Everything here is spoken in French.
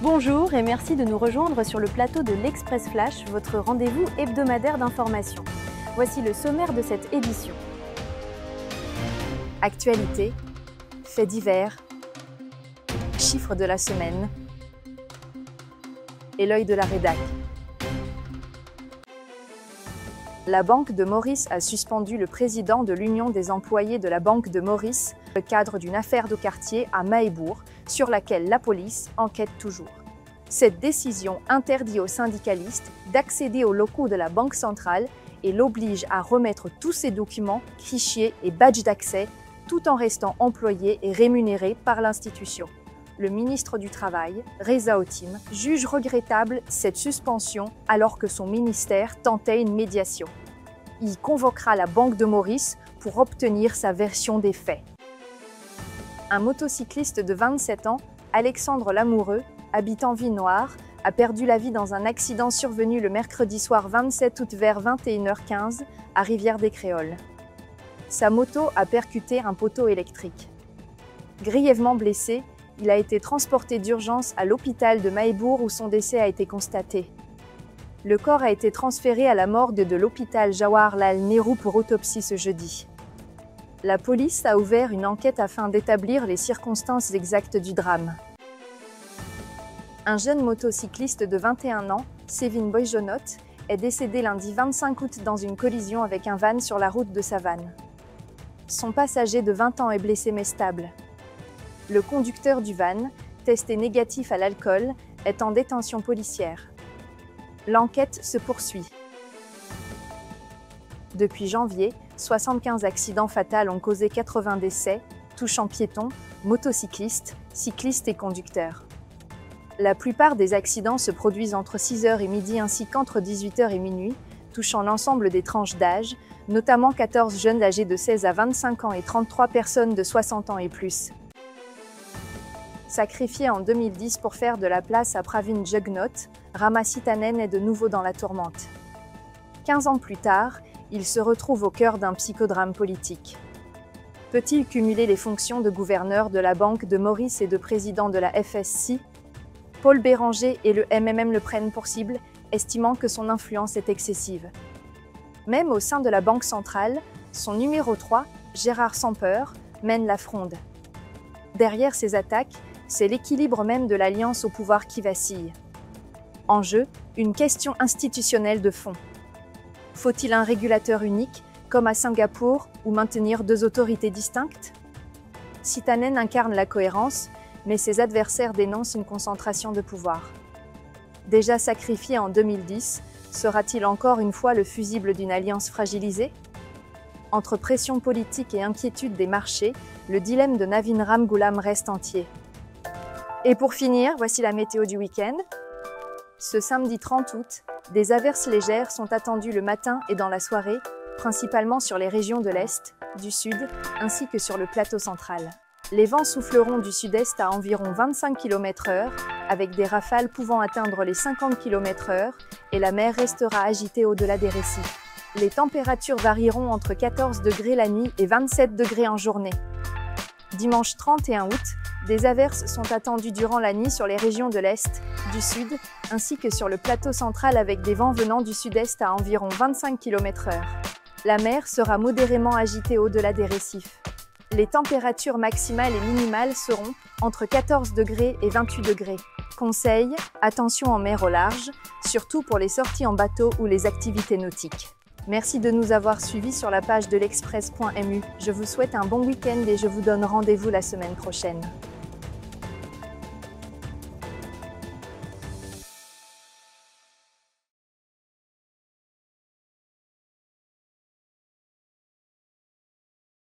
Bonjour et merci de nous rejoindre sur le plateau de l'Express Flash, votre rendez-vous hebdomadaire d'information. Voici le sommaire de cette édition. Actualité, faits divers, chiffres de la semaine et l'œil de la rédac. La Banque de Maurice a suspendu le président de l'Union des employés de la Banque de Maurice dans le cadre d'une affaire de quartier à Mahébourg, sur laquelle la police enquête toujours. Cette décision interdit aux syndicalistes d'accéder aux locaux de la Banque centrale et l'oblige à remettre tous ses documents, fichiers et badges d'accès, tout en restant employé et rémunéré par l'institution. Le ministre du Travail, Reza Ottim, juge regrettable cette suspension alors que son ministère tentait une médiation. Il convoquera la Banque de Maurice pour obtenir sa version des faits. Un motocycliste de 27 ans, Alexandre Lamoureux, habitant Villenoire, a perdu la vie dans un accident survenu le mercredi soir 27 août vers 21h15 à Rivière-des-Créoles. Sa moto a percuté un poteau électrique. Grièvement blessé, il a été transporté d'urgence à l'hôpital de Mahébourg où son décès a été constaté. Le corps a été transféré à la morgue de l'hôpital Jawaharlal Nehru pour autopsie ce jeudi. La police a ouvert une enquête afin d'établir les circonstances exactes du drame. Un jeune motocycliste de 21 ans, Sévin Boyjonot, est décédé lundi 25 août dans une collision avec un van sur la route de Savane. Son passager de 20 ans est blessé mais stable. Le conducteur du van, testé négatif à l'alcool, est en détention policière. L'enquête se poursuit. Depuis janvier, 75 accidents fatals ont causé 80 décès, touchant piétons, motocyclistes, cyclistes et conducteurs. La plupart des accidents se produisent entre 6h et midi ainsi qu'entre 18h et minuit, touchant l'ensemble des tranches d'âge, notamment 14 jeunes âgés de 16 à 25 ans et 33 personnes de 60 ans et plus. Sacrifié en 2010 pour faire de la place à Pravin Jugnauth, Rama Sitanen est de nouveau dans la tourmente. 15 ans plus tard, il se retrouve au cœur d'un psychodrame politique. Peut-il cumuler les fonctions de gouverneur de la Banque de Maurice et de président de la FSC? Paul Béranger et le MMM le prennent pour cible, estimant que son influence est excessive. Même au sein de la Banque centrale, son numéro 3, Gérard Samper, mène la fronde. Derrière ces attaques, c'est l'équilibre même de l'alliance au pouvoir qui vacille. En jeu, une question institutionnelle de fond. Faut-il un régulateur unique, comme à Singapour, ou maintenir deux autorités distinctes? Sitanen incarne la cohérence, mais ses adversaires dénoncent une concentration de pouvoir. Déjà sacrifié en 2010, sera-t-il encore une fois le fusible d'une alliance fragilisée? Entre pression politique et inquiétude des marchés, le dilemme de Navin Ramgoolam reste entier. Et pour finir, voici la météo du week-end. Ce samedi 30 août, des averses légères sont attendues le matin et dans la soirée, principalement sur les régions de l'Est, du Sud, ainsi que sur le plateau central. Les vents souffleront du sud-est à environ 25 km/h, avec des rafales pouvant atteindre les 50 km/h, et la mer restera agitée au-delà des récifs. Les températures varieront entre 14 degrés la nuit et 27 degrés en journée. Dimanche 31 août, des averses sont attendues durant la nuit sur les régions de l'Est, du Sud, ainsi que sur le plateau central avec des vents venant du sud-est à environ 25 km/h. La mer sera modérément agitée au-delà des récifs. Les températures maximales et minimales seront entre 14 degrés et 28 degrés. Conseil, attention en mer au large, surtout pour les sorties en bateau ou les activités nautiques. Merci de nous avoir suivis sur la page de l'express.mu. Je vous souhaite un bon week-end et je vous donne rendez-vous la semaine prochaine.